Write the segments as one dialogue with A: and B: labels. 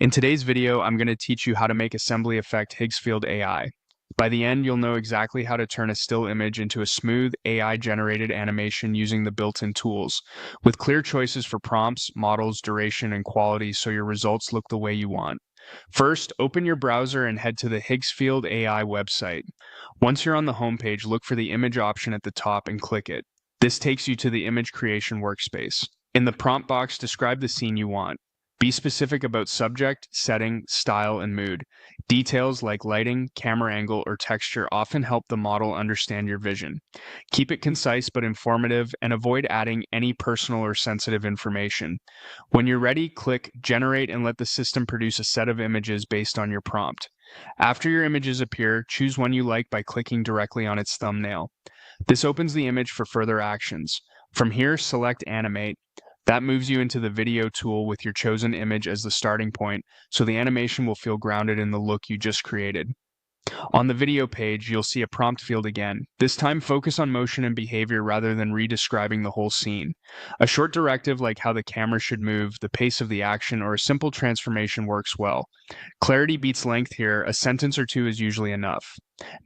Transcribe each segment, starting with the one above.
A: In today's video, I'm going to teach you how to make assembly effect Higgsfield AI. By the end, you'll know exactly how to turn a still image into a smooth AI-generated animation using the built-in tools, with clear choices for prompts, models, duration, and quality so your results look the way you want. First, open your browser and head to the Higgsfield AI website. Once you're on the homepage, look for the image option at the top and click it. This takes you to the image creation workspace. In the prompt box, describe the scene you want. Be specific about subject, setting, style, and mood. Details like lighting, camera angle, or texture often help the model understand your vision. Keep it concise but informative and avoid adding any personal or sensitive information. When you're ready, click Generate and let the system produce a set of images based on your prompt. After your images appear, choose one you like by clicking directly on its thumbnail. This opens the image for further actions. From here, select Animate. That moves you into the video tool with your chosen image as the starting point, so the animation will feel grounded in the look you just created. On the video page, you'll see a prompt field again. This time, focus on motion and behavior rather than re-describing the whole scene. A short directive like how the camera should move, the pace of the action, or a simple transformation works well. Clarity beats length here, a sentence or two is usually enough.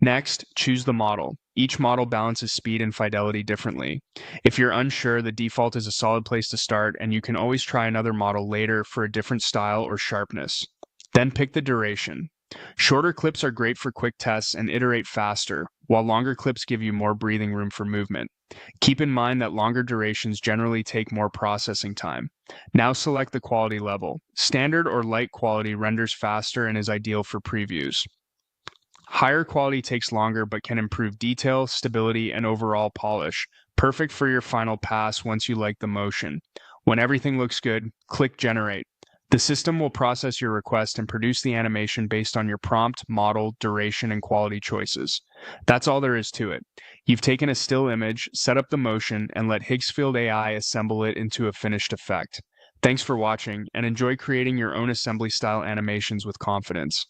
A: Next, choose the model. Each model balances speed and fidelity differently. If you're unsure, the default is a solid place to start, and you can always try another model later for a different style or sharpness. Then pick the duration. Shorter clips are great for quick tests and iterate faster, while longer clips give you more breathing room for movement. Keep in mind that longer durations generally take more processing time. Now select the quality level. Standard or light quality renders faster and is ideal for previews. Higher quality takes longer but can improve detail, stability, and overall polish. Perfect for your final pass once you like the motion. When everything looks good, click Generate. The system will process your request and produce the animation based on your prompt, model, duration, and quality choices. That's all there is to it. You've taken a still image, set up the motion, and let Higgsfield AI assemble it into a finished effect. Thanks for watching, and enjoy creating your own assembly-style animations with confidence.